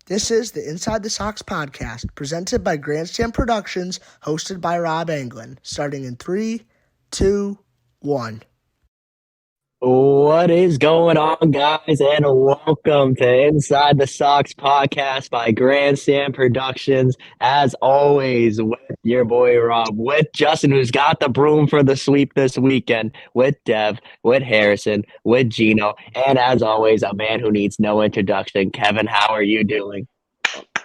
This is the Inside the SAWX podcast, presented by Grandstand Productions, hosted by Rob Anglin, starting in 3, 2, 1. What is going on, guys, and welcome to Inside the SAWX podcast by Grandstand Productions. As always, with your boy Rob, with Justin, who's got the broom for the sweep this weekend, with Dev, with Harrison, with Gino, and as always, a man who needs no introduction, Kevin. How are you doing?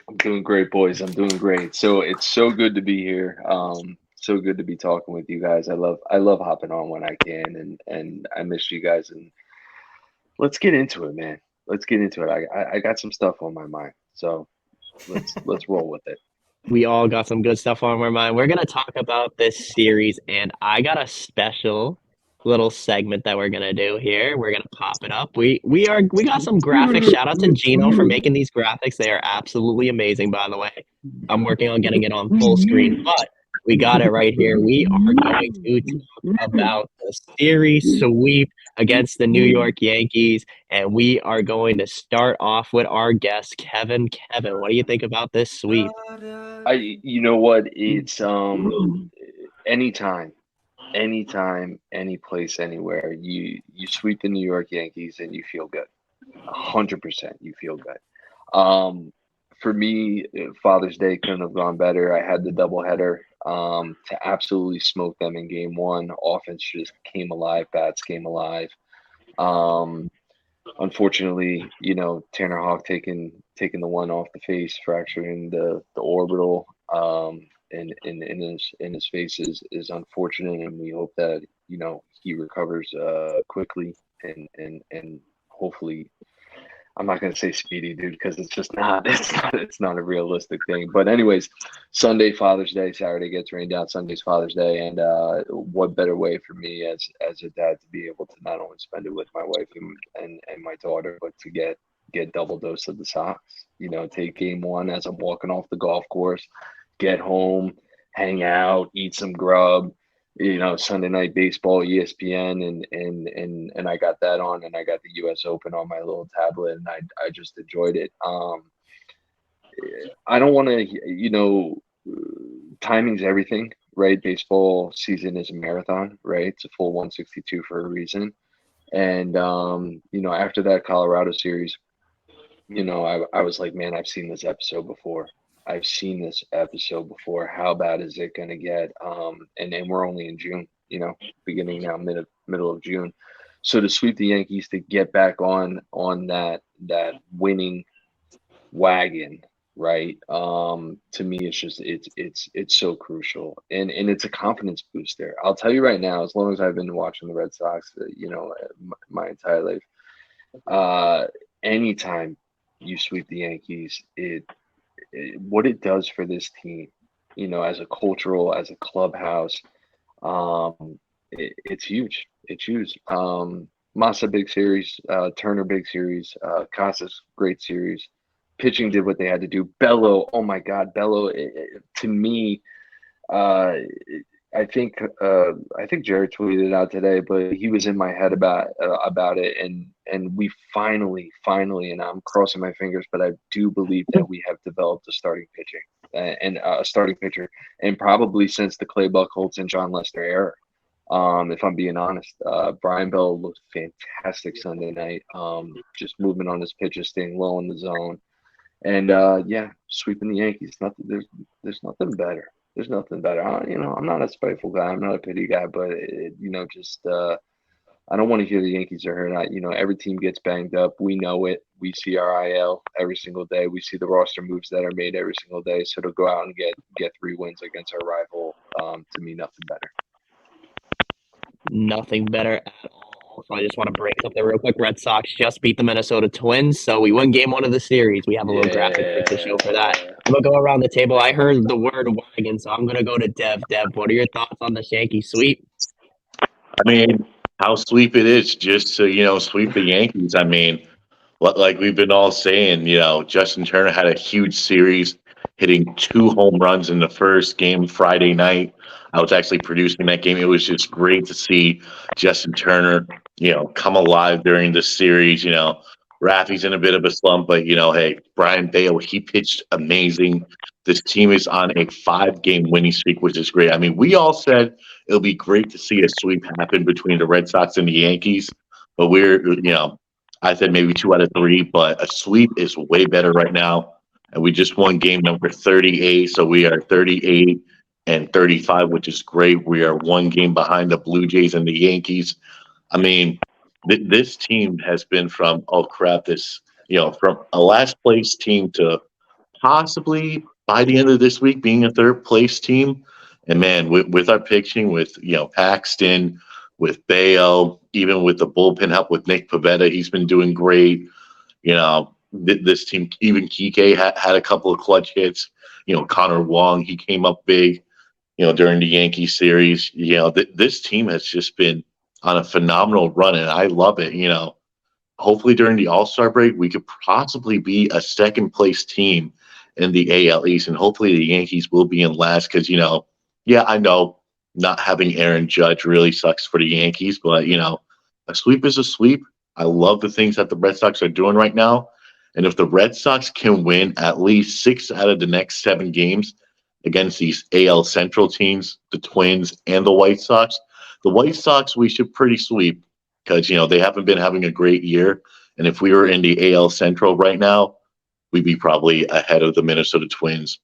I'm doing great, boys. I'm doing great. So it's so good to be here. So good to be talking with you guys. I love hopping on when I can, and I miss you guys. And let's get into it, man. Let's get into it. I got some stuff on my mind, so let's roll with it. We all got some good stuff on our mind. We're going to talk about this series, and I got a special little segment that we're going to do here. We're going to pop it up. We got some graphics. Shout out to Gino for making these graphics. They are absolutely amazing, by the way. I'm working on getting it on full screen, but we got it right here. We are going to talk about the series sweep against the New York Yankees, and we are going to start off with our guest, Kevin. Kevin, what do you think about this sweep? You know what? It's anytime, any place, anywhere. You sweep the New York Yankees and you feel good. 100%, you feel good. For me, Father's Day couldn't have gone better. I had the doubleheader to absolutely smoke them in game one. Offense just came alive, bats came alive. Unfortunately, Tanner Hawk taking the one off the face, fracturing the orbital in his face is unfortunate, and we hope that he recovers quickly and hopefully. I'm not going to say speedy, dude, because it's not a realistic thing. But anyways, Sunday, Father's Day, Saturday gets rained out. Sunday's Father's Day. And what better way for me as a dad to be able to not only spend it with my wife and my daughter, but to get double dose of the socks, take game one as I'm walking off the golf course, get home, hang out, eat some grub, Sunday night baseball, ESPN, and I got that on, and I got the U.S. Open on my little tablet, and I just enjoyed it. I don't want to, timing's everything, right? Baseball season is a marathon, right? It's a full 162 for a reason. And after that Colorado series, I was like, man, I've seen this episode before. How bad is it going to get? And we're only in June, beginning now, middle of June. So to sweep the Yankees, to get back on that winning wagon, right? To me, it's just it's so crucial, and it's a confidence booster. I'll tell you right now, as long as I've been watching the Red Sox, my entire life, anytime you sweep the Yankees, what it does for this team, as a cultural, as a clubhouse, it's huge. It's huge. Massa big series, Turner big series, Casas great series. Pitching did what they had to do. Bello, oh my God, Bello. To me, I think Jared tweeted it out today, but he was in my head about it, and we finally, and I'm crossing my fingers, but I do believe that we have developed a starting pitcher, and probably since the Clay Buchholz and John Lester era. If I'm being honest, Brian Bell looked fantastic Sunday night. Just movement on his pitches, staying low in the zone, and sweeping the Yankees. There's nothing better. There's nothing better. I'm not a spiteful guy. I'm not a pity guy, but I don't want to hear the Yankees are hurt. Every team gets banged up. We know it. We see our IL every single day. We see the roster moves that are made every single day. So to go out and get 3 wins against our rival, to me, nothing better. Nothing better at all. So I just want to break something real quick. Red Sox just beat the Minnesota Twins, so we won game 1 of the series. We have a little graphic to show for that. I'm going to go around the table. I heard the word wagon, so I'm going to go to Dev. Dev, what are your thoughts on the Yankee sweep? I mean, how sweep it is just to, sweep the Yankees. I mean, like we've been all saying, Justin Turner had a huge series, hitting 2 home runs in the first game Friday night. I was actually producing that game. It was just great to see Justin Turner, come alive during the series, Rafi's in a bit of a slump, but hey, Brian Bale, he pitched amazing. This team is on a 5-game winning streak, which is great. I mean, we all said it'll be great to see a sweep happen between the Red Sox and the Yankees, but I said maybe 2 out of 3, but a sweep is way better right now. And we just won game number 38, so we are 38 and 35, which is great. We are 1 game behind the Blue Jays and the Yankees. I mean, this team has been from from a last place team to possibly by the end of this week being a third place team. And man, with our pitching, with Paxton, with Bayo, even with the bullpen help with Nick Pivetta, he's been doing great. This team, even Kike had a couple of clutch hits. Connor Wong, he came up big. During the Yankee series. This team has just been on a phenomenal run, and I love it. Hopefully during the All-Star break, we could possibly be a second place team in the AL East, and hopefully the Yankees will be in last because, yeah, I know not having Aaron Judge really sucks for the Yankees, but, a sweep is a sweep. I love the things that the Red Sox are doing right now, and if the Red Sox can win at least 6 out of the next 7 games against these AL Central teams, the Twins and the White Sox, we should pretty sweep because, they haven't been having a great year. And if we were in the AL Central right now, we'd be probably ahead of the Minnesota Twins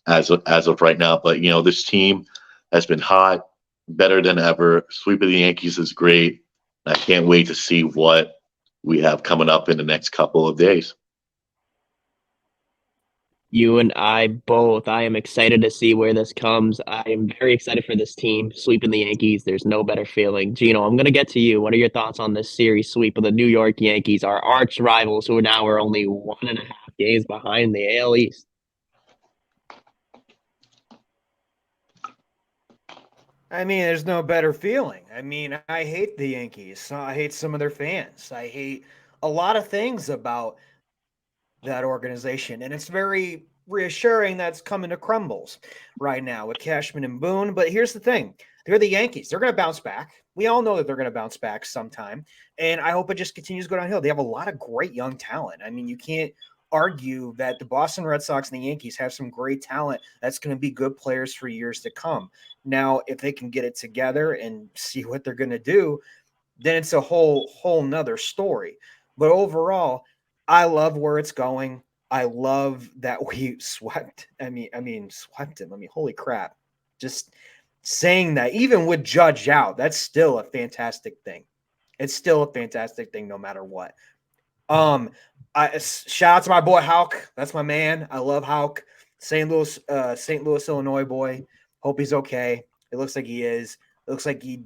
as of right now. But, this team has been hot, better than ever. Sweep of the Yankees is great. I can't wait to see what we have coming up in the next couple of days. You and I both. I am excited to see where this comes. I am very excited for this team. Sweeping the Yankees, there's no better feeling. Gino, I'm going to get to you. What are your thoughts on this series sweep of the New York Yankees, our arch rivals, who now are only 1.5 games behind the AL East? I mean, there's no better feeling. I mean, I hate the Yankees. I hate some of their fans. I hate a lot of things about that organization. And it's very reassuring that's coming to crumbles right now with Cashman and Boone. But here's the thing. They're the Yankees. They're going to bounce back. We all know that they're going to bounce back sometime. And I hope it just continues to go downhill. They have a lot of great young talent. I mean, you can't argue that the Boston Red Sox and the Yankees have some great talent that's going to be good players for years to come. Now, if they can get it together and see what they're going to do, then it's a whole nother story. But overall, I love where it's going. I love that we swept. Swept him. Holy crap. Just saying that, even with Judge out, that's still a fantastic thing. It's still a fantastic thing no matter what. Shout out to my boy Houck. That's my man. I love Houck. St. Louis, Illinois boy. Hope he's okay. It looks like he is. It looks like he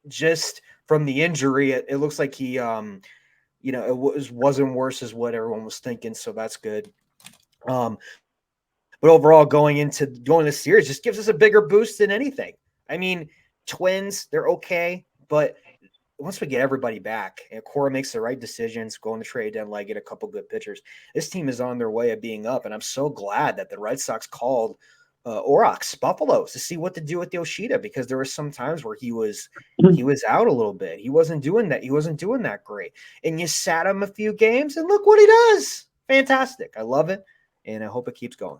just from the injury, it looks like he it wasn't worse as what everyone was thinking, so that's good. But overall, going the series just gives us a bigger boost than anything. I mean, Twins, they're okay, but once we get everybody back and Cora makes the right decisions, go on the trade deadline, get a couple good pitchers, this team is on their way of being up. And I'm so glad that the Red Sox called Aurochs, Buffaloes, to see what to do with Yoshida, because there were some times where he was out a little bit. He wasn't doing that. He wasn't doing that great. And you sat him a few games, and look what he does. Fantastic. I love it, and I hope it keeps going.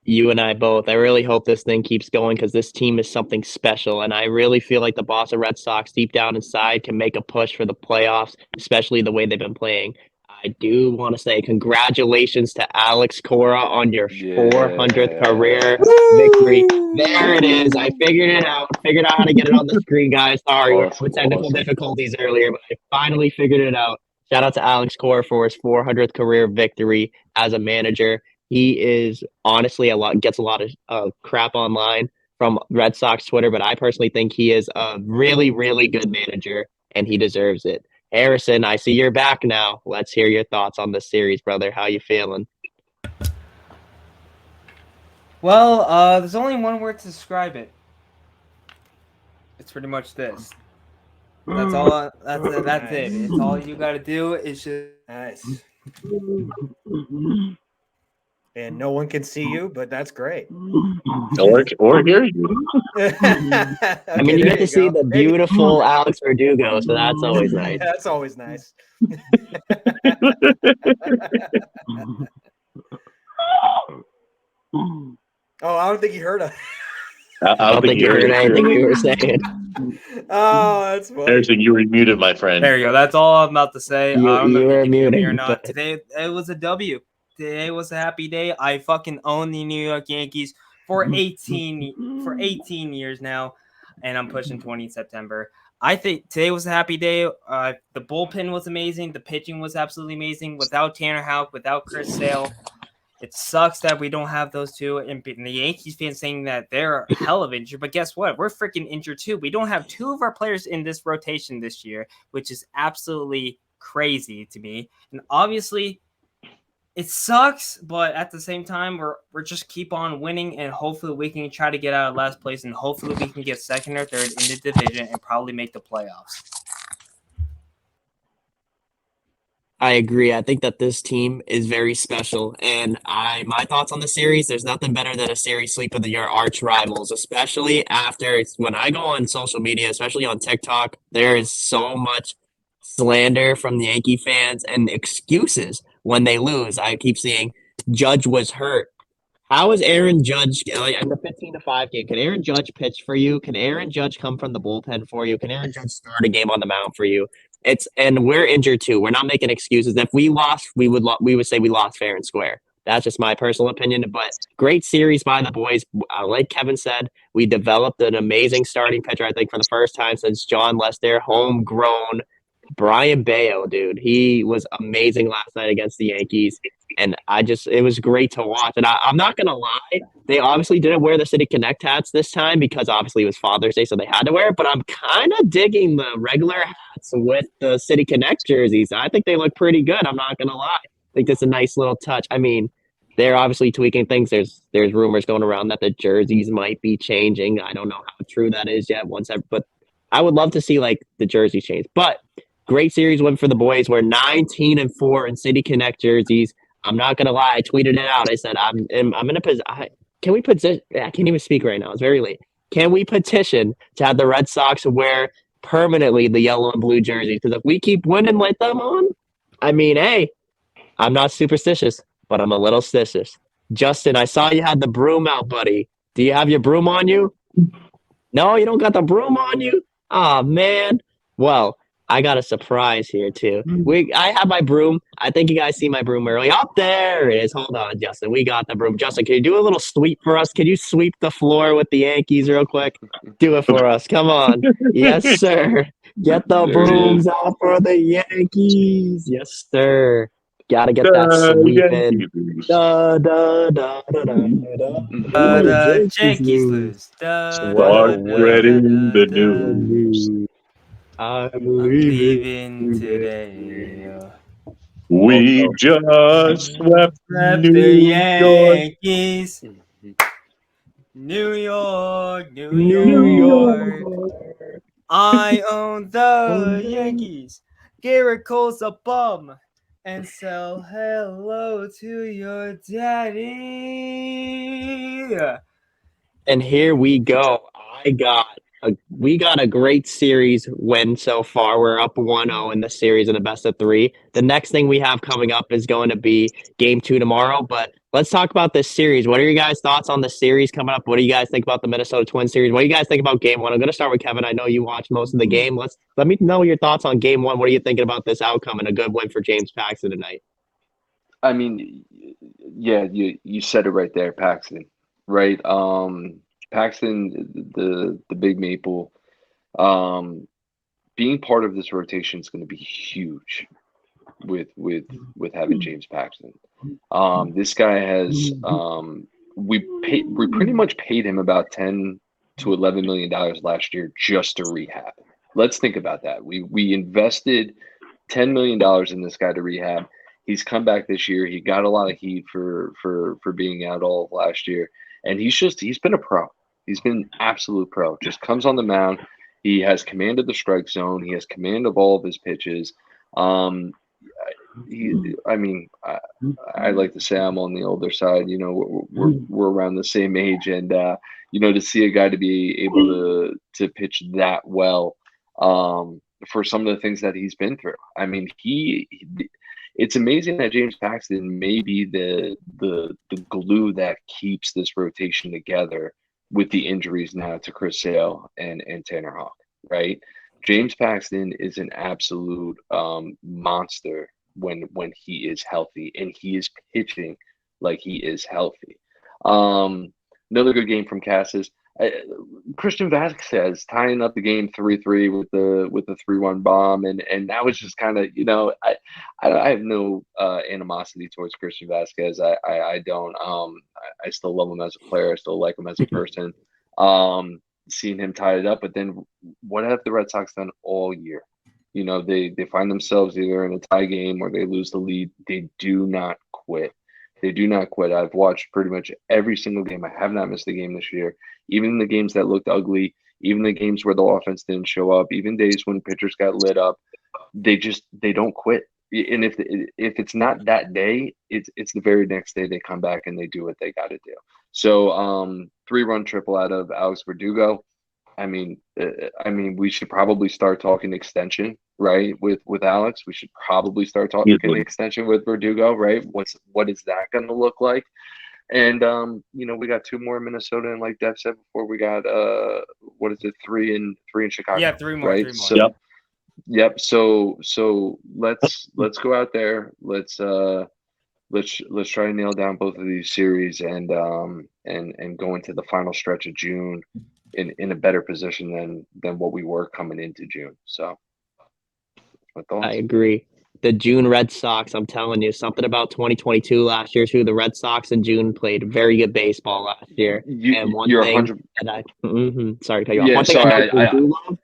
You and I both. I really hope this thing keeps going because this team is something special. And I really feel like the Boston Red Sox deep down inside can make a push for the playoffs, especially the way they've been playing. I do want to say congratulations to Alex Cora on your 400th career victory. There it is. I figured it out. Figured out how to get it on the screen, guys. Sorry, we had technical difficulties earlier, but I finally figured it out. Shout out to Alex Cora for his 400th career victory as a manager. He is honestly gets a lot of crap online from Red Sox Twitter, but I personally think he is a really, really good manager, and he deserves it. Harrison, I see you're back now. Let's hear your thoughts on this series, brother. How you feeling? Well, there's only one word to describe it. It's pretty much this. That's all. That's it. It's all you got to do. It's just nice. and no one can see you, but that's great. Or hear you. I mean, you get to see the beautiful Alex Verdugo, so that's always nice. That's always nice. Oh, I don't think he heard us. I don't think you heard anything we were saying. Oh, that's funny. Harrison, you were muted, my friend. There you go. That's all I'm about to say. You- I don't know you if were you can hear me or muted, not. but- Today it was a W. Today was a happy day. I fucking own the New York Yankees for 18 years now, and I'm pushing 20 in September. I think today was a happy day. The bullpen was amazing. The pitching was absolutely amazing. Without Tanner Houck, without Chris Sale, it sucks that we don't have those two. And the Yankees fans saying that they're hell of injured, but guess what? We're freaking injured too. We don't have two of our players in this rotation this year, which is absolutely crazy to me. And obviously, it sucks, but at the same time, we're just keep on winning, and hopefully we can try to get out of last place, and hopefully we can get second or third in the division and probably make the playoffs. I agree. I think that this team is very special, and my thoughts on the series. There's nothing better than a series sweep of your arch rivals, especially after when I go on social media, especially on TikTok. There is so much slander from the Yankee fans and excuses when they lose. I keep seeing Judge was hurt. How is Aaron Judge in the 15-5 game? Can Aaron Judge pitch for you? Can Aaron Judge come from the bullpen for you? Can Aaron Judge start a game on the mound for you? And we're injured too. We're not making excuses. If we lost, we would say we lost fair and square. That's just my personal opinion. But great series by the boys. Like Kevin said, we developed an amazing starting pitcher. I think for the first time since John Lester, homegrown. Brian Bayo, dude, he was amazing last night against the Yankees. And it was great to watch. And I'm not going to lie, they obviously didn't wear the City Connect hats this time because obviously it was Father's Day, so they had to wear it. But I'm kind of digging the regular hats with the City Connect jerseys. I think they look pretty good. I'm not going to lie. I think that's a nice little touch. I mean, they're obviously tweaking things. There's rumors going around that the jerseys might be changing. I don't know how true that is yet. But I would love to see like the jersey change. But great series win for the boys. We're 19-4 in City Connect jerseys. I'm not gonna lie. I tweeted it out. I said I'm in a position. Can we petition? I can't even speak right now. It's very late. Can we petition to have the Red Sox wear permanently the yellow and blue jerseys? Because if we keep winning like them on, I mean, hey, I'm not superstitious, but I'm a little stitious. Justin, I saw you had the broom out, buddy. Do you have your broom on you? No, you don't got the broom on you? Oh man. Well, I got a surprise here too. I have my broom. I think you guys see my broom early. Up there it is. Hold on, Justin. We got the broom. Justin, can you do a little sweep for us? Can you sweep the floor with the Yankees real quick? Do it for us. Come on. Yes, sir. Get the brooms out for the Yankees. Yes, sir. Gotta get that sweeping. Da, da, da, da, da, da. Yankees lose. Spreading the news. I'm leaving today. We just swept Left New the York. Yankees. New York, New New York. York. I own the Yankees. Garrett Cole's a bum. And sell hello to your daddy. And here we go. We got a great series win so far. We're up 1-0 in the series in the best of 3. The next thing we have coming up is going to be game 2 tomorrow. But let's talk about this series. What are your guys' thoughts on the series coming up? What do you guys think about the Minnesota Twins series? What do you guys think about game 1? I'm going to start with Kevin. I know you watched most of the game. Let me know your thoughts on game 1. What are you thinking about this outcome and a good win for James Paxton tonight? I mean, yeah, you said it right there, Paxton. Right? Paxton, the big maple, being part of this rotation is going to be huge with having James Paxton. This guy has we pretty much paid him about $10 to $11 million last year just to rehab. Let's think about that. We invested $10 million in this guy to rehab. He's come back this year. He got a lot of heat for being out all of last year, and he's been a pro. He's been absolute pro. Just comes on the mound. He has command of the strike zone. He has command of all of his pitches. I mean, I like to say I'm on the older side. You know, we're around the same age, and you know, to see a guy to be able to pitch that well, for some of the things that he's been through. I mean, it's amazing that James Paxton may be the glue that keeps this rotation together with the injuries now to Chris Sale and Tanner Houck, right? James Paxton is an absolute monster when he is healthy, and he is pitching like he is healthy. Another good game from Cassis. Christian Vasquez tying up the game 3-3 with the 3-1 bomb, and that was just kind of, you know, I have no animosity towards Christian Vasquez. I don't. I still love him as a player. I still like him as a person. Seeing him tie it up, but then what have the Red Sox done all year? You know, they find themselves either in a tie game or they lose the lead. They do not quit. They do not quit. I've watched pretty much every single game. I have not missed a game this year. Even the games that looked ugly, even the games where the offense didn't show up, even days when pitchers got lit up, they don't quit. And if it's not that day, it's the very next day they come back and they do what they got to do. So 3-run triple out of Alex Verdugo. I mean, we should probably start talking extension, right? With Alex, we should probably start talking extension with Verdugo, right? What is that going to look like? And you know, we got 2 more in Minnesota, and like Dev said before, we got what is it, 3 in Chicago? Yeah, 3 more. Right? 3 more. So, yep. So let's go out there. Let's try to nail down both of these series and go into the final stretch of June in a better position than what we were coming into June. So I agree. The June Red Sox, I'm telling you, something about 2022 last year too. The Red Sox in June played very good baseball last year. And one You're thing 100. Sorry to cut you off. Yeah, One thing sorry. I do love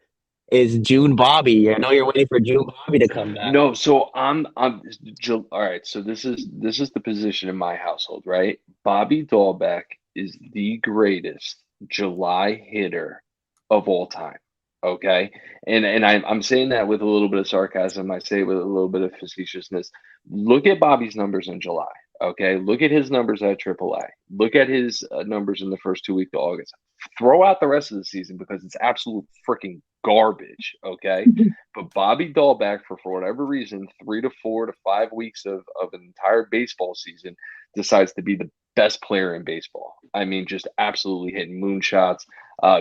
is June Bobby. I know you're waiting for June Bobby to come back. No, so I'm all right. So this is the position in my household, right? Bobby Dahlbeck is the greatest July hitter of all time. Okay, and I'm saying that with a little bit of sarcasm. I say it with a little bit of facetiousness. Look at Bobby's numbers in July. Okay, look at his numbers at AAA. Look at his numbers in the first 2 weeks of August. Throw out the rest of the season because it's absolute freaking garbage. Okay, but Bobby Dahlbeck, for whatever reason, 3 to 4 to 5 weeks of an entire baseball season, decides to be the best player in baseball. I mean, just absolutely hitting moonshots.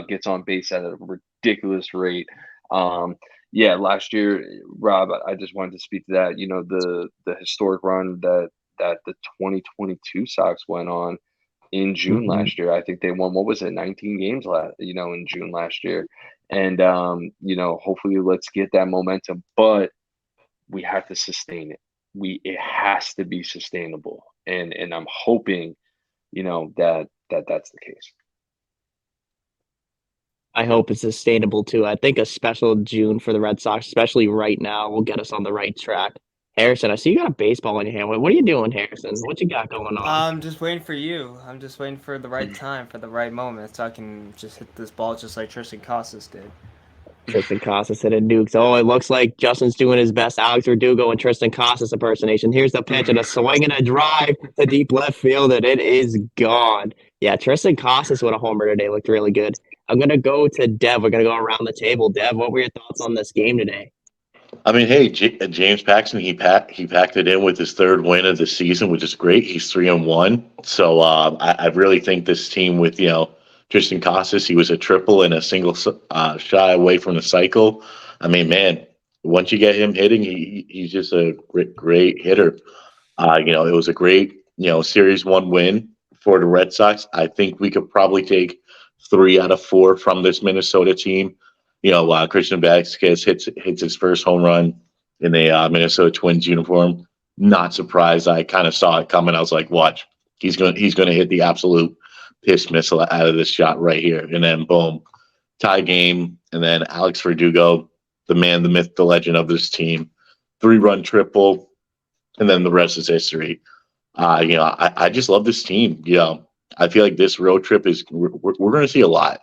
Gets on base at a ridiculous rate. Yeah, last year, Rob, I just wanted to speak to that. You know, the historic run that the 2022 Sox went on in June last year. I think they won, what was it, 19 games in June last year. And you know, hopefully let's get that momentum, but we have to sustain it. It has to be sustainable. And I'm hoping, you know, that's the case. I hope it's sustainable too. I think a special June for the Red Sox, especially right now, will get us on the right track. Harrison, I see you got a baseball in your hand. What are you doing, Harrison? What you got going on? I'm just waiting for you. I'm just waiting for the right time, for the right moment, so I can just hit this ball just like Tristan Casas did. Tristan Casas hit a nuke. Oh, it looks like Justin's doing his best Alex Verdugo and Tristan Casas impersonation. Here's the pitch and a swing and a drive to deep left field, and it is gone. Yeah, Tristan Casas with a homer today looked really good. I'm going to go to Dev. We're going to go around the table. Dev, what were your thoughts on this game today? I mean, hey, James Paxton, he packed it in with his 3rd win of the season, which is great. He's 3-1. So I really think this team with, you know, Tristan Casas, he was a triple and a single shy away from the cycle. I mean, man, once you get him hitting, he's just a great hitter. You know, it was a great, you know, Series 1 win for the Red Sox. I think we could probably take 3 out of 4 from this Minnesota team. You know, Christian Vasquez hits his first home run in the Minnesota Twins uniform. Not surprised. I kind of saw it coming. I was like, watch, he's gonna hit the absolute piss missile out of this shot right here. And then boom, tie game. And then Alex Verdugo, the man, the myth, the legend of this team, 3-run triple. And then the rest is history. You know, I just love this team. You know, I feel like this road trip we're going to see a lot.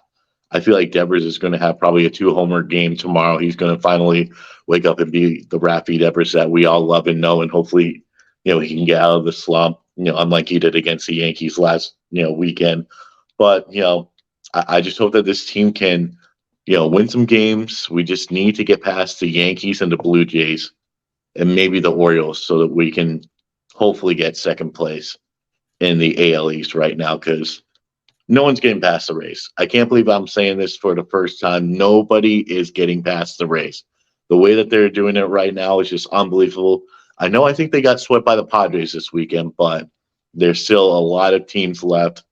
I feel like Devers is going to have probably a 2-homer game tomorrow. He's going to finally wake up and be the Raffy Devers that we all love and know, and hopefully, he can get out of the slump, unlike he did against the Yankees last, weekend. But, I just hope that this team can, win some games. We just need to get past the Yankees and the Blue Jays and maybe the Orioles so that we can hopefully get second place in the AL East right now, because no one's getting past the Rays. I can't believe I'm saying this for the first time. Nobody is getting past the Rays. The way that they're doing it right now is just unbelievable. I think they got swept by the Padres this weekend, but there's still a lot of teams left.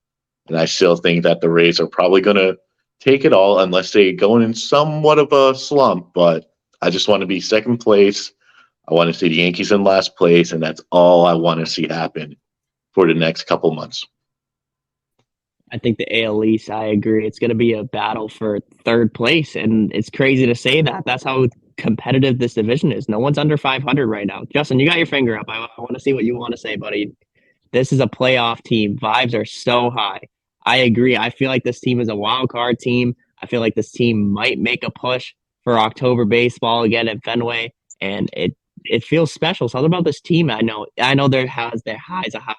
And I still think that the Rays are probably going to take it all unless they go in somewhat of a slump. But I just want to be second place. I want to see the Yankees in last place, and that's all I want to see happen for the next couple months. I think the AL East, I agree. It's going to be a battle for third place, and it's crazy to say that. That's how competitive this division is. No one's under 500 right now. Justin, you got your finger up. I want to see what you want to say, buddy. This is a playoff team. Vibes are so high. I agree. I feel like this team is a wild card team. I feel like this team might make a push for October baseball again at Fenway, and it feels special. Something about this team. I know there has their highs of highs,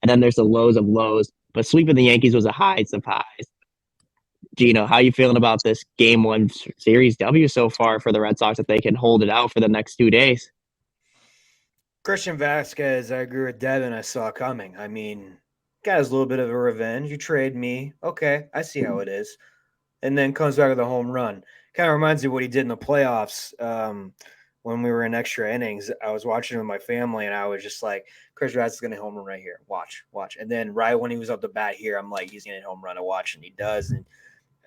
and then there's the lows of lows. But sweeping the Yankees was a highs of highs. Gino, how you feeling about this Game 1 Series W so far for the Red Sox, if they can hold it out for the next 2 days? Christian Vasquez, I agree with Devin. I saw coming. I mean, got his little bit of a revenge. You trade me. Okay, I see how it is. And then comes back with a home run. Kind of reminds me of what he did in the playoffs when we were in extra innings. I was watching with my family, and I was just like, Chris Vasquez is going to home run right here. Watch. And then right when he was up the bat here, I'm like, he's going to home run a watch, and he does. And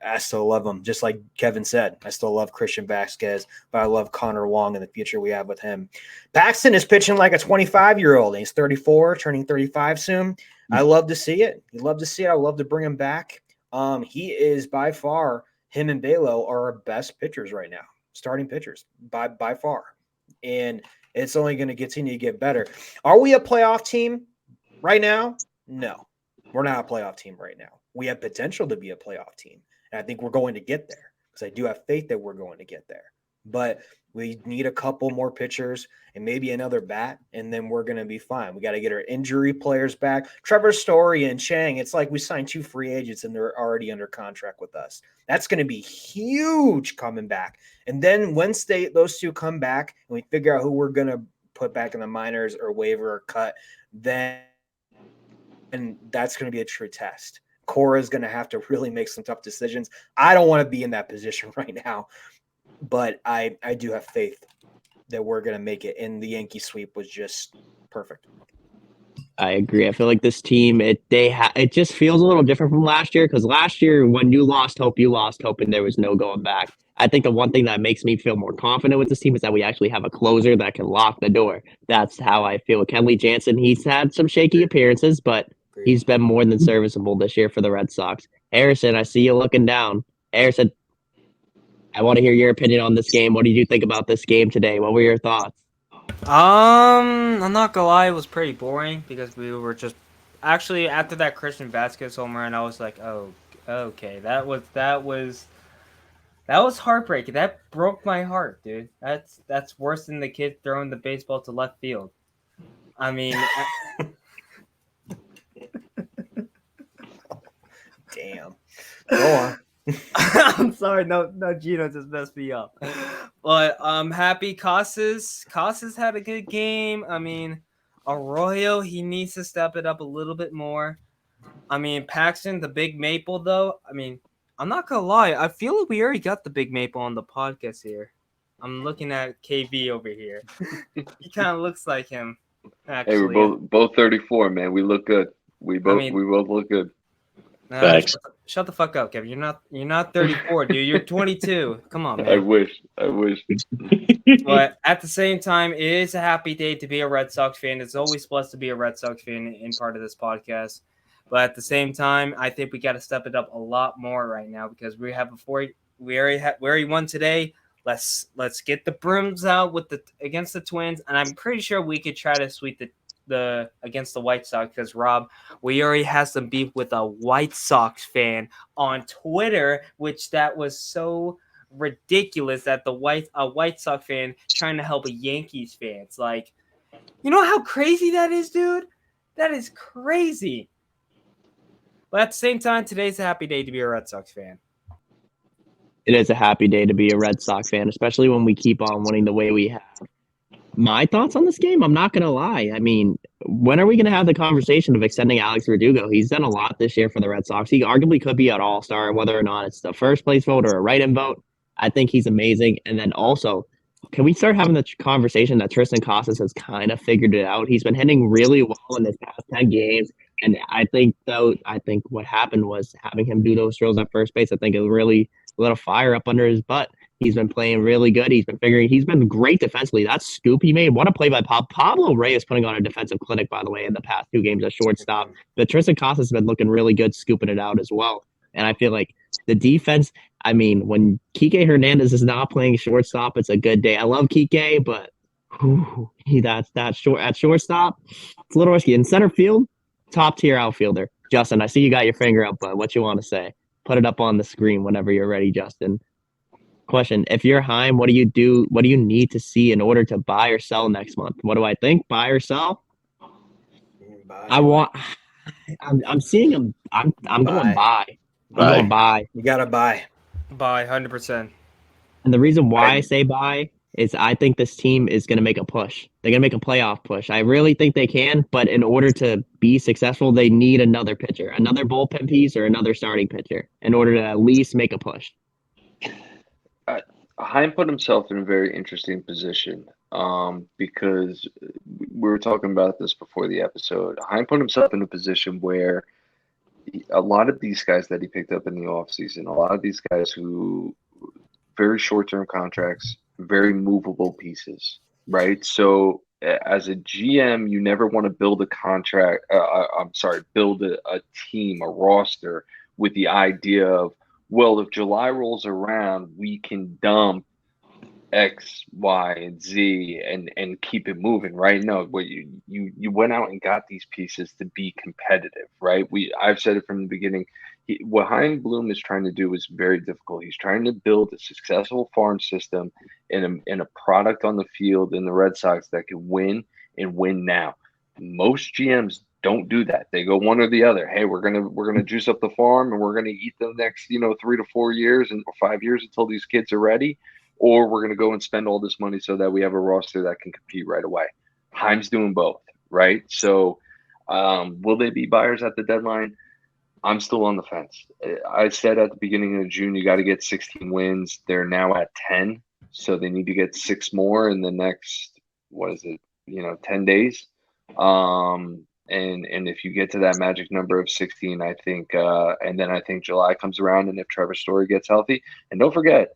I still love him. Just like Kevin said, I still love Christian Vasquez, but I love Connor Wong and the future we have with him. Paxton is pitching like a 25-year-old. He's 34, turning 35 soon. I love to see it. I would love to bring him back. He is by far, him and Balo are our best pitchers right now, starting pitchers by far. And it's only going to continue to get better. Are we a playoff team right now? No, we're not a playoff team right now. We have potential to be a playoff team. And I think we're going to get there because I do have faith that we're going to get there. But we need a couple more pitchers and maybe another bat, and then we're going to be fine. We got to get our injury players back. Trevor Story and Chang, it's like we signed 2 free agents and they're already under contract with us. That's going to be huge coming back. And then once those 2 come back and we figure out who we're going to put back in the minors or waiver or cut, then and that's going to be a true test. Cora is going to have to really make some tough decisions. I don't want to be in that position right now, but I do have faith that we're going to make it. And the Yankee sweep was just perfect. I agree. I feel like this team, it just feels a little different from last year, because last year when you lost hope, and there was no going back. I think the one thing that makes me feel more confident with this team is that we actually have a closer that can lock the door. That's how I feel with Kenley Jansen. He's had some shaky appearances, but he's been more than serviceable this year for the Red Sox. Harrison, I see you looking down. Harrison, I want to hear your opinion on this game. What did you think about this game today? What were your thoughts? I'm not gonna lie, it was pretty boring because we were just actually after that Christian Vasquez home run, I was like, oh, okay, that was heartbreaking. That broke my heart, dude. That's worse than the kid throwing the baseball to left field. I mean, damn. Go on. I'm sorry, no, Gino just messed me up. But I'm happy Casas had a good game. I mean, Arroyo, he needs to step it up a little bit more. I mean, Paxton, the big maple, though. I mean, I'm not gonna lie. I feel like we already got the big maple on the podcast here. I'm looking at KB over here. He kind of looks like him. Actually, Hey, we're both 34, man. We look good. We both look good. Thanks. Shut the fuck up, Kevin. You're not 34, dude. You're 22. Come on, man. I wish. But at the same time, it is a happy day to be a Red Sox fan. It's always blessed to be a Red Sox fan in part of this podcast. But at the same time, I think we got to step it up a lot more right now because we already won today. Let's get the brooms out against the Twins, and I'm pretty sure we could try to sweep against the White Sox because Rob, we already had some beef with a White Sox fan on Twitter, which that was so ridiculous that a White Sox fan trying to help a Yankees fan. It's like, you know how crazy that is, dude? That is crazy. But at the same time, today's a happy day to be a Red Sox fan. It is a happy day to be a Red Sox fan, especially when we keep on winning the way we have. My thoughts on this game, I'm not going to lie. I mean, when are we going to have the conversation of extending Alex Verdugo? He's done a lot this year for the Red Sox. He arguably could be an all-star, whether or not it's the first place vote or a write-in vote. I think he's amazing. And then also, can we start having the conversation that Tristan Casas has kind of figured it out? He's been hitting really well in his past 10 games. And I think what happened was having him do those drills at first base, I think it really lit a fire up under his butt. He's been playing really good. He's been great defensively. That scoop he made, what a play by Pablo Reyes putting on a defensive clinic, by the way, in the past 2 games at shortstop. But Tristan Casas has been looking really good, scooping it out as well. And I feel like the defense, I mean, when Kike Hernandez is not playing shortstop, it's a good day. I love Kike, but at shortstop, it's a little risky. In center field, top tier outfielder. Justin, I see you got your finger up, but what you want to say? Put it up on the screen whenever you're ready, Justin. Question: if you're Heim, what do you do? What do you need to see in order to buy or sell next month? What do I think? Buy or sell? I'm seeing him. I'm going buy. I'm going buy. You gotta buy. Buy 100%. And the reason why I say buy is I think this team is going to make a push. They're going to make a playoff push. I really think they can, but in order to be successful, they need another pitcher, another bullpen piece, or another starting pitcher in order to at least make a push. Heim put himself in a very interesting position because we were talking about this before the episode. Heim put himself in a position where a lot of these guys that he picked up in the offseason, a lot of these guys who very short-term contracts, very movable pieces, right? So as a GM, you never want to build a build a team, a roster with the idea of, well, if July rolls around, we can dump X, Y, and Z and keep it moving, right? No, but you went out and got these pieces to be competitive, right? I've said it from the beginning. What Chaim Bloom is trying to do is very difficult. He's trying to build a successful farm system and a product on the field in the Red Sox that can win and win now. Most GMs don't do that. They go one or the other. Hey, we're gonna juice up the farm and we're gonna eat the next 3 to 4 years or 5 years until these kids are ready, or we're gonna go and spend all this money so that we have a roster that can compete right away. Heim's doing both, right? So, will they be buyers at the deadline? I'm still on the fence. I said at the beginning of June, you got to get 16 wins. They're now at 10, so they need to get 6 more in the next 10 days. And if you get to that magic number of 16, I think, and then I think July comes around, and if Trevor Story gets healthy, and don't forget,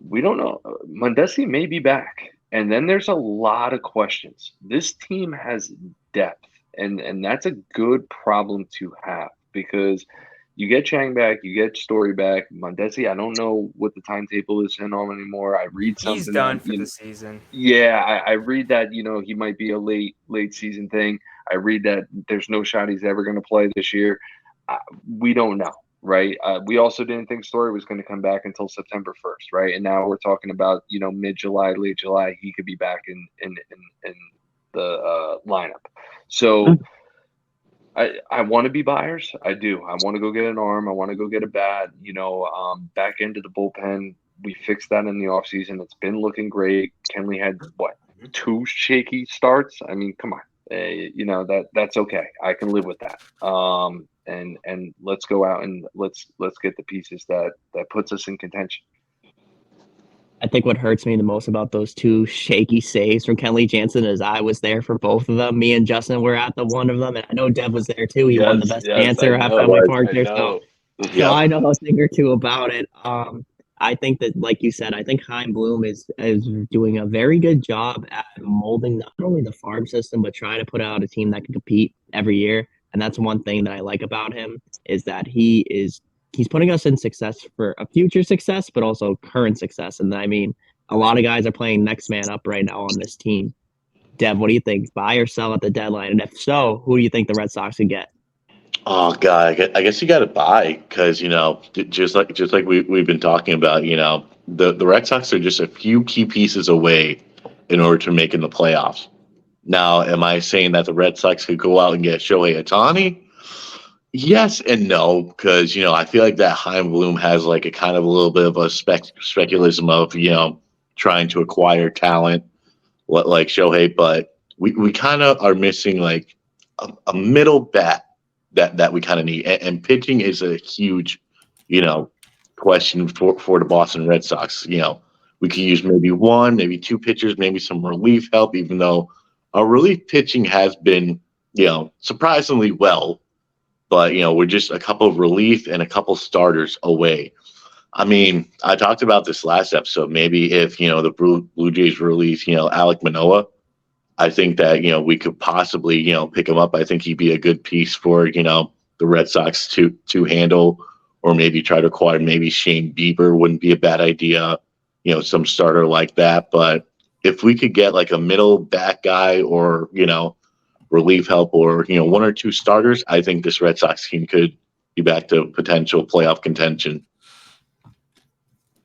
we don't know, Mondesi may be back, and then there's a lot of questions. This team has depth, and that's a good problem to have because you get Chang back, you get Story back. Mondesi, I don't know what the timetable is in on anymore. I read something. He's done for the season. Yeah, I read that, he might be a late season thing. I read that there's no shot he's ever going to play this year. We don't know, right? We also didn't think Story was going to come back until September 1st, right? And now we're talking about, mid-July, late July, he could be back in the lineup. So I want to be buyers. I do. I want to go get an arm. I want to go get a bat. Back into the bullpen. We fixed that in the offseason. It's been looking great. Kenley had 2 shaky starts. I mean, come on. That's okay. I can live with that. And let's go out and let's get the pieces that puts us in contention. I think what hurts me the most about those 2 shaky saves from Kenley Jansen is I was there for both of them. Me and Justin were at the one of them, and I know Dev was there too. He won the best answer at Fenway Park there, so I know a thing or two about it. I think that, like you said, I think Chaim Bloom is doing a very good job at molding not only the farm system, but trying to put out a team that can compete every year. And that's one thing that I like about him is that he's putting us in success for a future success, but also current success. And I mean, a lot of guys are playing next man up right now on this team. Dev, what do you think? Buy or sell at the deadline? And if so, who do you think the Red Sox could get? Oh God, I guess you got to buy because just like we've been talking about, the Red Sox are just a few key pieces away in order to make in the playoffs. Now, am I saying that the Red Sox could go out and get Shohei Ohtani? Yes and no, because I feel like that Heim Bloom has like a kind of a little bit of a speculation of trying to acquire talent like Shohei, but we kind of are missing like a middle bat that we kind of need, and pitching is a huge you know question for the Boston Red Sox. We could use maybe one, maybe two pitchers, maybe some relief help, even though our relief pitching has been surprisingly well, but we're just a couple of relief and a couple starters away. I mean, I talked about this last episode. Maybe if the Blue Jays release Alek Manoah, I think that we could possibly pick him up. I think he'd be a good piece for the Red Sox to handle, or maybe try to acquire maybe Shane Bieber wouldn't be a bad idea. Some starter like that. But if we could get like a middle back guy, or relief help, or one or two starters, I think this Red Sox team could be back to potential playoff contention.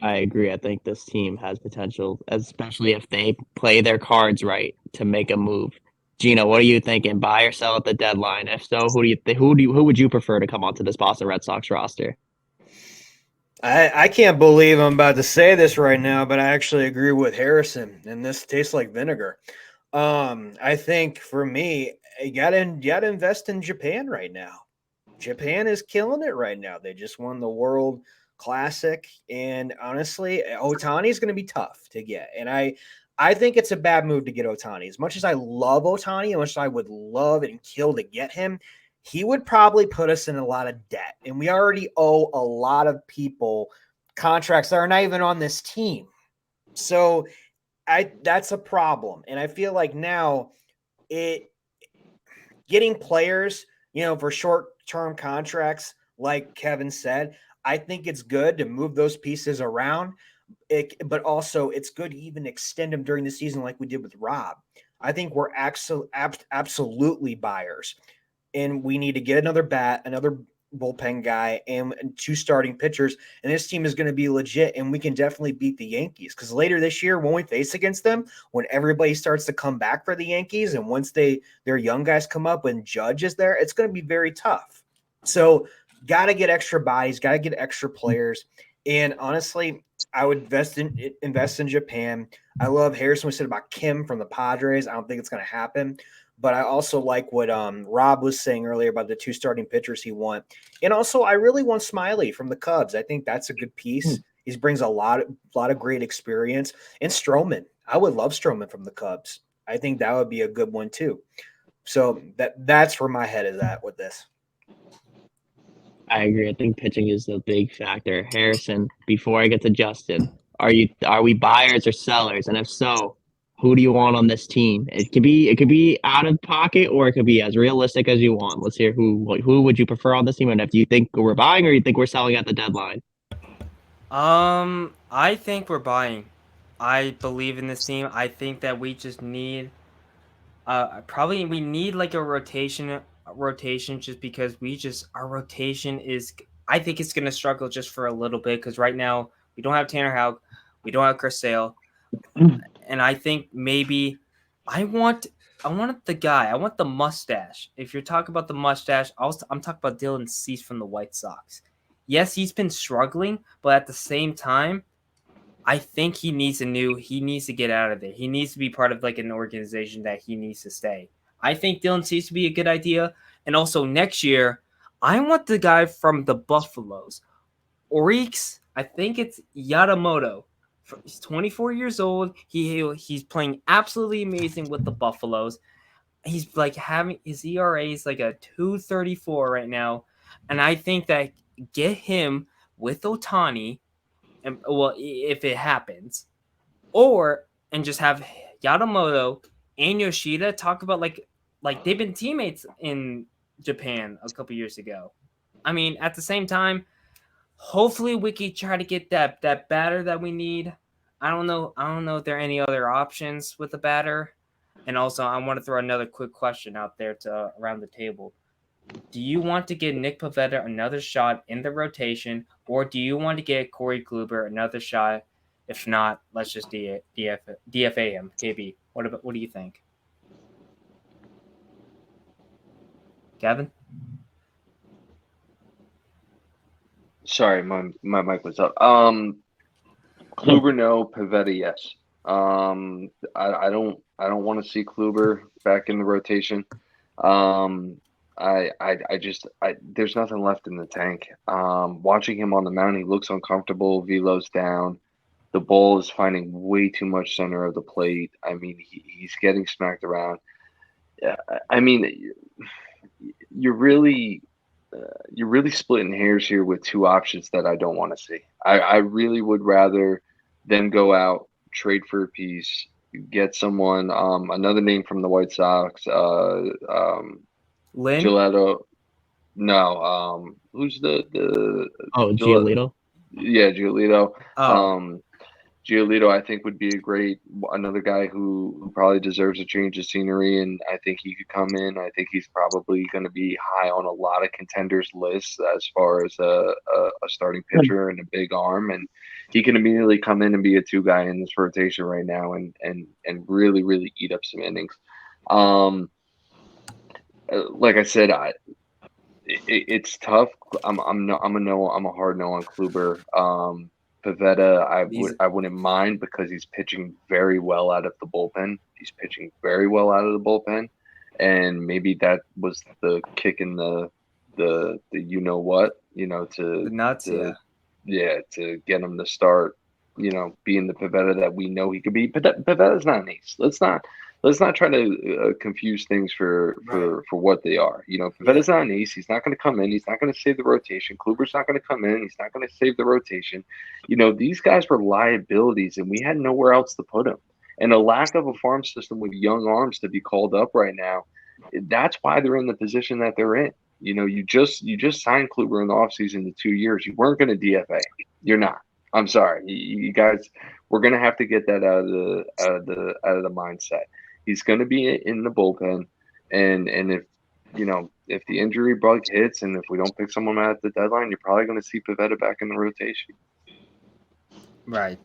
I agree. I think this team has potential, especially if they play their cards right to make a move. Gino, what are you thinking? Buy or sell at the deadline? If so, who would you prefer to come onto this Boston Red Sox roster? I can't believe I'm about to say this right now, but I actually agree with Harrison, and this tastes like vinegar. I think for me, you gotta invest in Japan right now. Japan is killing it right now. They just won the World Classic, and honestly, Otani is going to be tough to get. And I think it's a bad move to get Otani. As much as I love Otani, and much as I would love and kill to get him, he would probably put us in a lot of debt. And we already owe a lot of people contracts that are not even on this team. So that's a problem. And I feel like now getting players, for short-term contracts, like Kevin said, I think it's good to move those pieces around. But also it's good to even extend them during the season like we did with Rob. I think we're absolutely buyers. And we need to get another bat, another bullpen guy, and two starting pitchers. And this team is going to be legit, and we can definitely beat the Yankees. Because later this year, when we face against them, when everybody starts to come back for the Yankees, and once their young guys come up, when Judge is there, it's going to be very tough. So got to get extra bodies, got to get extra players. And honestly, I would invest in Japan. I love Harrison. We said about Kim from the Padres. I don't think it's going to happen. But I also like what Rob was saying earlier about the two starting pitchers he wants. And also, I really want Smiley from the Cubs. I think that's a good piece. He brings a lot of great experience. And Stroman. I would love Stroman from the Cubs. I think that would be a good one too. So that's where my head is at with this. I agree. I think pitching is a big factor. Harrison, before I get to Justin, are we buyers or sellers? And if so, who do you want on this team? It could be out of pocket, or it could be as realistic as you want. Let's hear who would you prefer on this team, and if you think we're buying or you think we're selling at the deadline. I think we're buying. I believe in this team. I think that we just need probably we need like a rotation just because our rotation is, I think it's going to struggle just for a little bit because right now we don't have Tanner Houck, we don't have Chris Sale, and I think maybe I want the guy, I want the mustache. If you're talking about the mustache, I'm talking about Dylan Cease from the White Sox. Yes, he's been struggling, but at the same time, I think he needs to get out of there. He needs to be part of like an organization that he needs to stay. I think Dylan Cease to be a good idea. And also next year, I want the guy from the Buffaloes. Oryx, I think it's Yadamoto. He's 24 years old. He's playing absolutely amazing with the Buffaloes. He's like having his ERA is like a 2.34 right now. And I think that get him with Ohtani, and well, if it happens, and just have Yadamoto and Yoshida talk about like they've been teammates in Japan a couple years ago. I mean, at the same time, hopefully we can try to get that batter that we need. I don't know if there are any other options with the batter. And also, I want to throw another quick question out there to around the table. Do you want to give Nick Pivetta another shot in the rotation, or do you want to get Corey Kluber another shot? If not, let's just DFA him. KB, what do you think? Kevin? Sorry, my mic was up. Kluber, no. Pivetta, yes. I don't want to see Kluber back in the rotation. There's nothing left in the tank. Watching him on the mound, he looks uncomfortable. Velo's down. The ball is finding way too much center of the plate. I mean, he's getting smacked around. I mean, you're really splitting hairs here with two options that I don't want to see. I really would rather them go out, trade for a piece, get someone. Another name from the White Sox. Lynn? Gelato. No. Who's the Giolito. Yeah, Giolito. Oh. Giolito, I think, would be another guy who probably deserves a change of scenery, and I think he could come in. I think he's probably going to be high on a lot of contenders' lists as far as a starting pitcher and a big arm, and he can immediately come in and be a two guy in this rotation right now, and really eat up some innings. Like I said, it's tough. I'm a hard no on Kluber. Pivetta, I wouldn't mind because he's pitching very well out of the bullpen. He's pitching very well out of the bullpen, and maybe that was the kick in the you know what, to The nuts, to get him to start, being the Pivetta that we know he could be. But Pivetta's not an ace. Let's not try to confuse things for what they are. Pivetta's not an ace. He's not going to come in. He's not going to save the rotation. Kluber's not going to come in. He's not going to save the rotation. These guys were liabilities, and we had nowhere else to put them. And a lack of a farm system with young arms to be called up right now, that's why they're in the position that they're in. You just signed Kluber in the offseason to 2 years. You weren't going to DFA. You're not. I'm sorry. You guys, we're going to have to get that out of the mindset. He's going to be in the bullpen, and if the injury bug hits, and if we don't pick someone out at the deadline, you're probably going to see Pivetta back in the rotation. Right.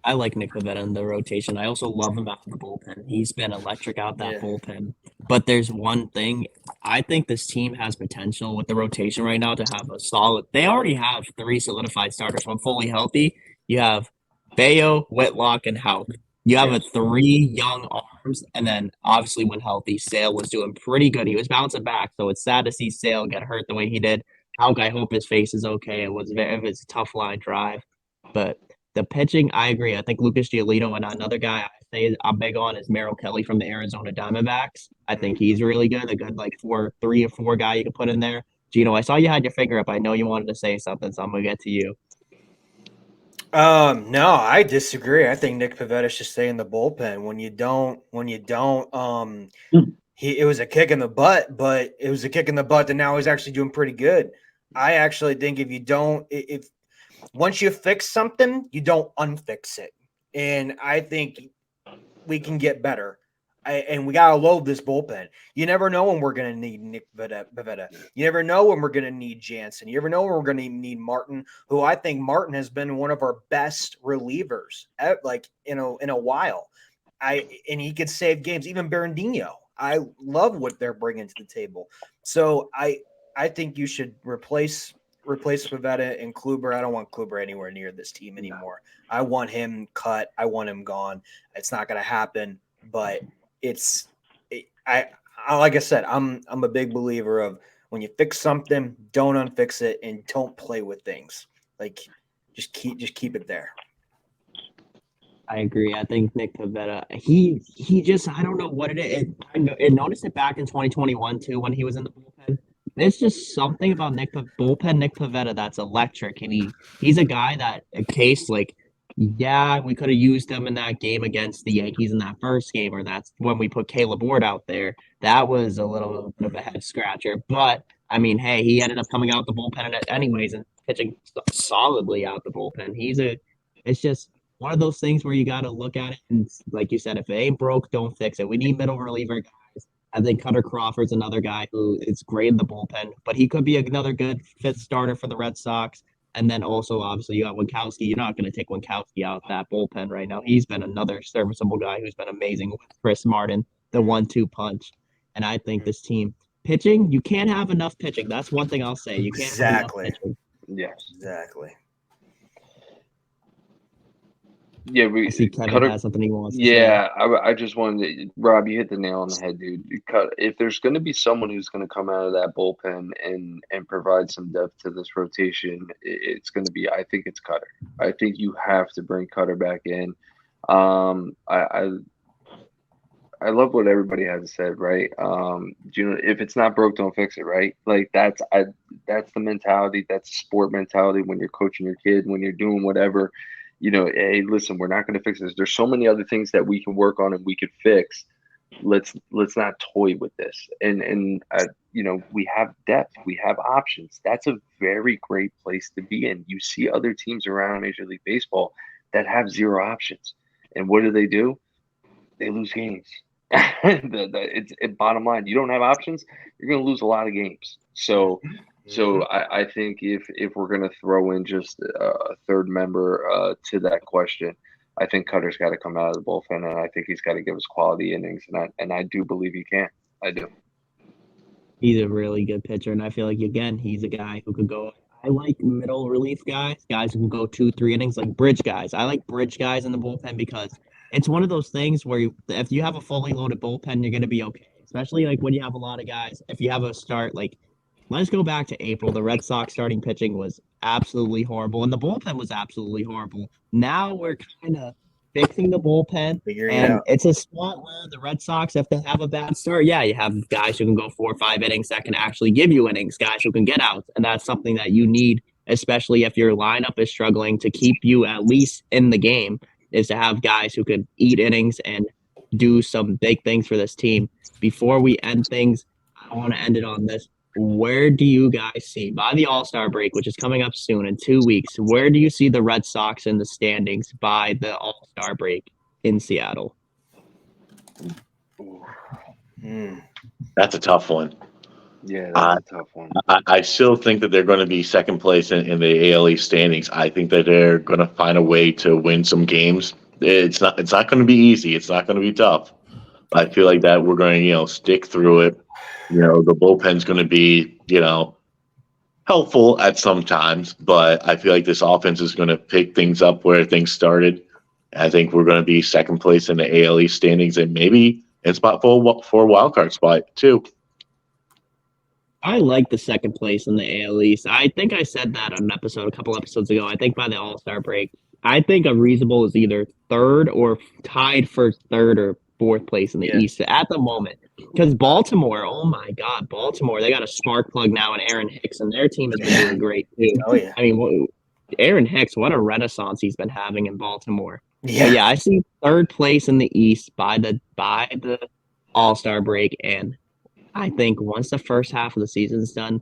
I like Nick Pivetta in the rotation. I also love him out the bullpen. He's been electric out that bullpen. But there's one thing. I think this team has potential with the rotation right now to have a solid. They already have 3 solidified starters. When fully healthy, you have Bayo, Whitlock, and Houck. You have 3 young arms, and then obviously when healthy, Sale was doing pretty good. He was bouncing back, so it's sad to see Sale get hurt the way he did. Houck, I hope his face is okay. It was a tough line drive, but the pitching, I agree. I think Lucas Giolito, and another guy I say I'm big on is Merrill Kelly from the Arizona Diamondbacks. I think he's really good, a good 3 or 4 guy you can put in there. Gino, I saw you had your finger up. I know you wanted to say something, so I'm gonna get to you. No, I disagree. I think Nick Pivetta should stay in the bullpen. It was a kick in the butt, but it was a kick in the butt, and now he's actually doing pretty good. I actually think if once you fix something, you don't unfix it. And I think we can get better. And we got to load this bullpen. You never know when we're going to need Nick Pivetta. You never know when we're going to need Jansen. You never know when we're going to need Martin, who I think Martin has been one of our best relievers in a while. And he could save games. Even Berendino. I love what they're bringing to the table. So I think you should replace Pivetta and Kluber. I don't want Kluber anywhere near this team anymore. I want him cut. I want him gone. It's not going to happen, but like I said, I'm a big believer of when you fix something, don't unfix it and don't play with things. Just keep it there. I agree. I think Nick Pivetta, he just, I don't know what it is. I noticed it back in 2021 too when he was in the bullpen. There's just something about Nick Pivetta that's electric, and he's a guy that, in case we could have used him in that game against the Yankees in that first game, or that's when we put Caleb Ward out there. That was a little bit of a head scratcher, but I mean, hey, he ended up coming out the bullpen anyways and pitching solidly out the bullpen. It's just one of those things where you got to look at it and, like you said, if it ain't broke, don't fix it. We need middle reliever guys. I think Cutter Crawford's another guy who is great in the bullpen, but he could be another good fifth starter for the Red Sox. And then also, obviously, you got Winkowski. You're not going to take Winkowski out of that bullpen right now. He's been another serviceable guy who's been amazing with Chris Martin, the 1-2 punch. And I think this team pitching, you can't have enough pitching. That's one thing I'll say. You can't have enough pitching. Yes. Exactly. Yeah, I see Kevin has something he wants to say. Yeah, I just wanted to, Rob, you hit the nail on the head, dude. If there's going to be someone who's going to come out of that bullpen and provide some depth to this rotation, it's going to be, I think it's Cutter. I think you have to bring Cutter back in. I love what everybody has said, right? You know, if it's not broke, don't fix it, right? Like that's the mentality. That's the sport mentality when you're coaching your kid, when you're doing whatever. You know, hey, listen, we're not going to fix this. There's so many other things that we can work on and we could fix. Let's not toy with this. And you know, we have depth, we have options. That's a very great place to be in. You see other teams around Major League Baseball that have zero options, and what do? They lose games. It's bottom line. You don't have options, you're going to lose a lot of games. So I think if we're going to throw in just a third member to that question, I think Cutter's got to come out of the bullpen, and I think he's got to give us quality innings, and I do believe he can. I do. He's a really good pitcher, and I feel like, again, he's a guy who could go. I like middle relief guys who can go 2-3 innings, like bridge guys. I like bridge guys in the bullpen because it's one of those things where if you have a fully loaded bullpen, you're going to be okay. Especially like when you have a lot of guys. If you have a start, like let's go back to April. The Red Sox starting pitching was absolutely horrible, and the bullpen was absolutely horrible. Now we're kind of fixing the bullpen, and it's a spot where the Red Sox, if they have a bad start, yeah, you have guys who can go 4 or 5 innings that can actually give you innings, guys who can get outs, and that's something that you need, especially if your lineup is struggling to keep you at least in the game, is to have guys who could eat innings and do some big things for this team. Before we end things, I want to end it on this. Where do you guys see, by the All-Star break, which is coming up soon in 2 weeks, where do you see the Red Sox in the standings by the All-Star break in Seattle? That's a tough one. Yeah, that's a tough one. I still think that they're going to be second place in the AL East standings. I think that they're going to find a way to win some games. It's not going to be easy. It's not going to be tough. I feel like that we're going to, stick through it. The bullpen's going to be, helpful at some times, but I feel like this offense is going to pick things up where things started. I think we're going to be second place in the AL East standings and maybe in spot for a wild card spot too. I like the second place in the AL East. I think I said that on a couple episodes ago. I think by the All-Star break, I think a reasonable is either third or tied for third or fourth place in the East at the moment. Because Baltimore, oh my God, Baltimore, they got a spark plug now in Aaron Hicks, and their team has been doing great too. Oh yeah. I mean, Aaron Hicks, what a renaissance he's been having in Baltimore. Yeah. But yeah, I see third place in the East by the All-Star break, and I think once the first half of the season's done,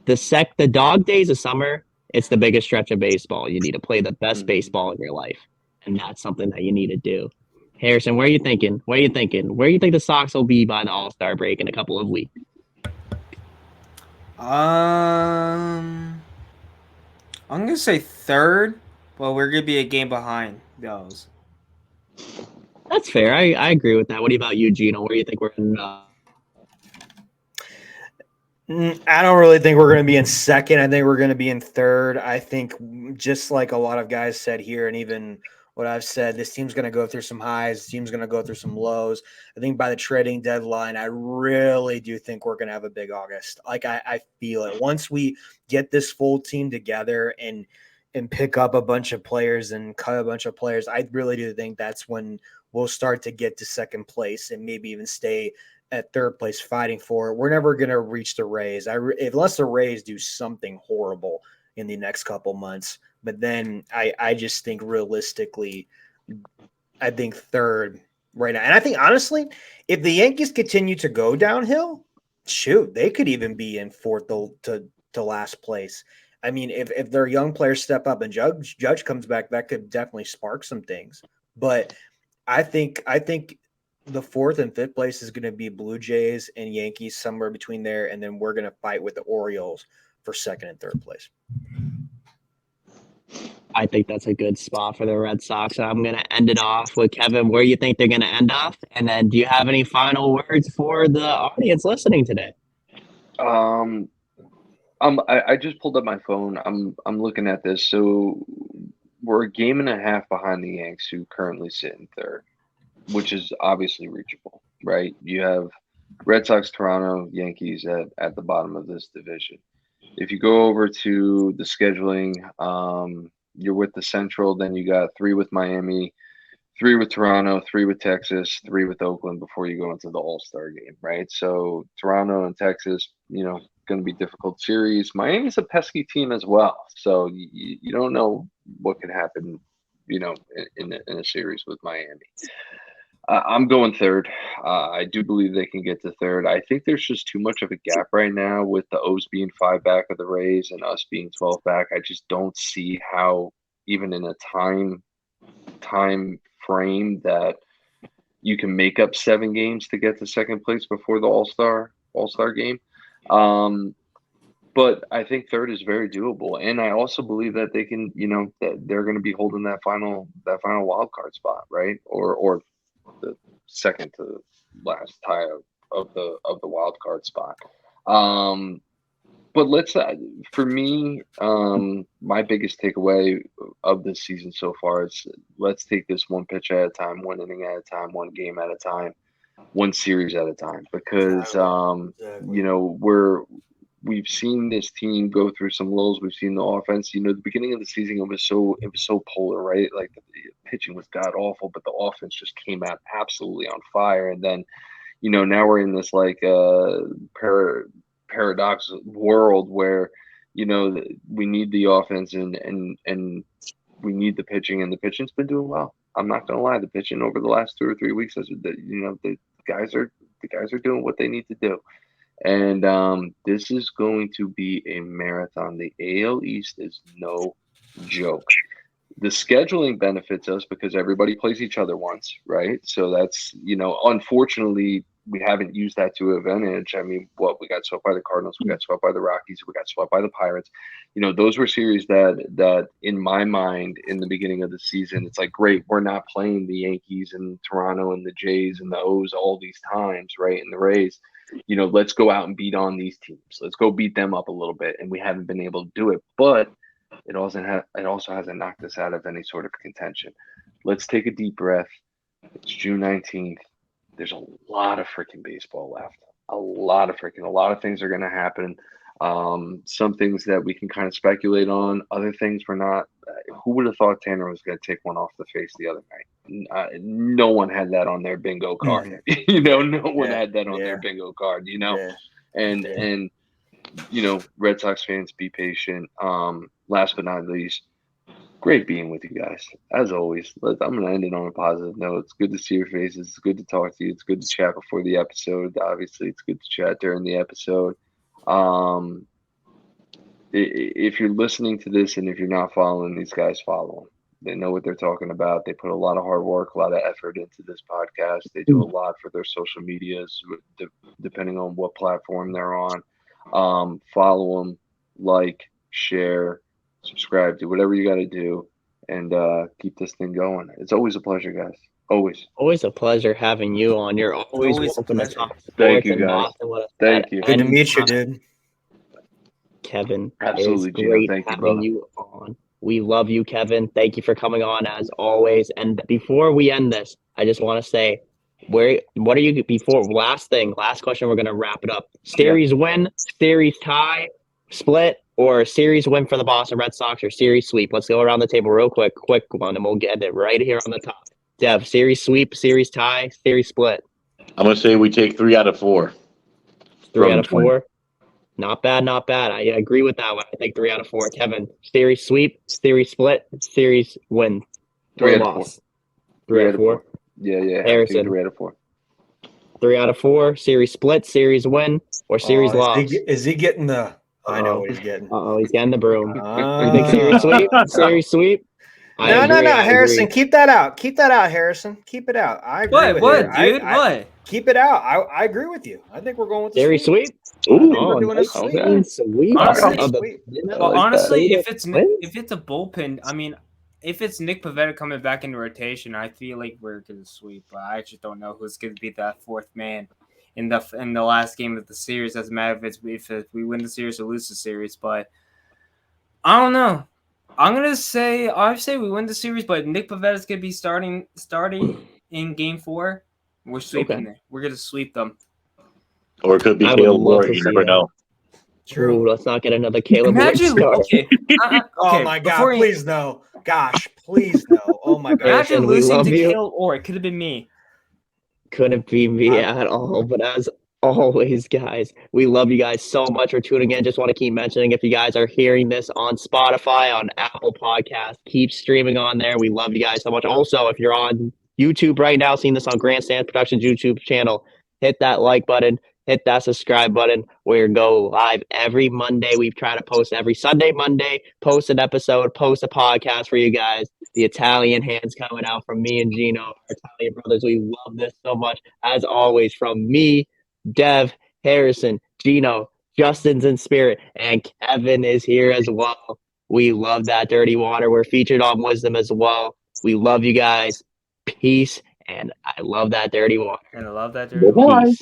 the dog days of summer, it's the biggest stretch of baseball. You need to play the best baseball in your life, and that's something that you need to do. Harrison, where are you thinking? Where do you think the Sox will be by the All-Star break in a couple of weeks? I'm gonna say third, but we're gonna be a game behind those. That's fair. I agree with that. What about you, Gino? Where do you think we're in? I don't really think we're going to be in second. I think we're going to be in third. I think just like a lot of guys said here, and even what I've said, this team's going to go through some highs. This team's going to go through some lows. I think by the trading deadline, I really do think we're going to have a big August. Like I feel it. Once we get this full team together and pick up a bunch of players and cut a bunch of players, I really do think that's when we'll start to get to second place and maybe even stay at third place fighting for it. We're never going to reach the Rays. Unless the Rays do something horrible in the next couple months. But then I just think realistically, I think third right now. And I think honestly, if the Yankees continue to go downhill, shoot, they could even be in fourth to last place. I mean, if their young players step up and Judge comes back, that could definitely spark some things. But I think the 4th and 5th place is going to be Blue Jays and Yankees, somewhere between there, and then we're going to fight with the Orioles for 2nd and 3rd place. I think that's a good spot for the Red Sox. I'm going to end it off with Kevin, where you think they're going to end off. And then do you have any final words for the audience listening today? I just pulled up my phone. I'm looking at this. So we're a game and a half behind the Yanks, who currently sit in 3rd, which is obviously reachable, right? You have Red Sox, Toronto, Yankees at the bottom of this division. If you go over to the scheduling, you're with the Central, then you got 3 with Miami, 3 with Toronto, 3 with Texas, 3 with Oakland before you go into the All-Star game, right? So Toronto and Texas, going to be difficult series. Miami's a pesky team as well, so you don't know what could happen, in a series with Miami. I'm going 3rd. I do believe they can get to 3rd. I think there's just too much of a gap right now with the O's being 5 back of the Rays and us being 12 back. I just don't see how, even in a time frame, that you can make up 7 games to get to 2nd place before the All-Star game. But I think 3rd is very doable, and I also believe that they can, that they're going to be holding that final wild card spot, right? Or the second to last tie of the wild card spot. But let's for me, my biggest takeaway of this season so far is, let's take this one pitch at a time, one inning at a time, one game at a time, one series at a time, because we've seen this team go through some lulls. We've seen the offense. The beginning of the season, it was so polar, right? Like, the pitching was god awful, but the offense just came out absolutely on fire. And then, now we're in this like paradox world where, we need the offense and we need the pitching, and the pitching's been doing well. I'm not gonna lie, the pitching over the last 2 or 3 weeks the guys are doing what they need to do. And this is going to be a marathon. The AL East is no joke. The scheduling benefits us because everybody plays each other once, right? So that's, unfortunately, we haven't used that to advantage. I mean, we got swept by the Cardinals, we got swept by the Rockies, we got swept by the Pirates. Those were series that in my mind, in the beginning of the season, it's like, great, we're not playing the Yankees and Toronto and the Jays and the O's all these times, right? And the Rays. Let's go out and beat on these teams. Let's go beat them up a little bit. And we haven't been able to do it. But it also hasn't knocked us out of any sort of contention. Let's take a deep breath. It's June 19th. There's a lot of freaking baseball left. A lot of things are going to happen. Some things that we can kind of speculate on. Other things we're not. Who would have thought Tanner was going to take one off the face the other night? No one had that on their bingo card. No one had that on their bingo card. And Red Sox fans, be patient. Last but not least, great being with you guys as always. I'm going to end it on a positive note. It's good to see your faces. It's good to talk to you. It's good to chat before the episode. Obviously, it's good to chat during the episode. If you're listening to this and if you're not following these guys, follow them. They know what they're talking about. They put a lot of hard work, a lot of effort into this podcast. They do a lot for their social medias, depending on what platform they're on. Follow them, like, share, subscribe, do whatever you got to do, and keep this thing going. It's always a pleasure, guys. Always a pleasure having you on. You're always welcome to talk sports. Thank you, guys. Thank you. Good to meet you, dude. Kevin, absolutely, it's great Gino. Thank having you on. We love you, Kevin. Thank you for coming on as always. And before we end this, I just want to say, what are you last question, we're going to wrap it up. Series win, series tie, split, or series win for the Boston Red Sox, or series sweep? Let's go around the table real quick one, and we'll get it right here on the top. Dev, series sweep, series tie, series split. I'm going to say we take 3 out of 4. 3 out of 4? Not bad. I agree with that one. I think 3 out of 4. Kevin, series sweep, series split, series win. 3 out of 4. 3 out of 4? Yeah. Harrison, 3 out of 4. 3 out of 4, series split, series win, or series loss? Is he getting the I know what he's getting. Uh-oh, he's getting the broom. Ah. Big series sweep? Series sweep? No, I Harrison, agree. keep that out. Keep that out, Harrison. Keep it out. I agree with What, you. dude? I- What? Keep it out. I agree with you. I think we're going with the Series sweep. sweep? I think Oh, we're doing a nice sweep. Okay. sweep. Honestly- of the, Sweep. But like that. honestly, if Wins? it's a bullpen, I mean, if it's Nick Pivetta coming back into rotation, I feel like we're gonna sweep. But I just don't know who's gonna be that fourth man in the last game of the series. Doesn't matter if we win the series or lose the series. But I don't know. I say we win the series, but Nick Pavetta's gonna be starting in Game 4. We're sweeping Okay. there. We're gonna sweep them. Or it could be I would Caleb love Ward. to You see never that. know. Ooh, let's not get another Caleb Ward Imagine, start. okay. Oh my God! Please no. Gosh, please no. Oh my God. Harrison, Imagine we losing love to you. Caleb, or it could have been me. Couldn't be me at all. But as always, guys, we love you guys so much for tuning in. Just want to keep mentioning if you guys are hearing this on Spotify, on Apple Podcasts, keep streaming on there. We love you guys so much. Also, if you're on YouTube right now, seeing this on Grandstand Productions YouTube channel, hit that like button, hit that subscribe button. We go live every Monday. We try to post every Sunday, Monday, post an episode, post a podcast for you guys. The Italian hands coming out from me and Gino, our Italian brothers. We love this so much. As always, from me, Dev, Harrison, Gino, Justin's in spirit, and Kevin is here as well. We love that dirty water. We're featured on Wisdom as well. We love you guys. Peace, and I love that dirty water. And I love that. Bye-bye. Peace.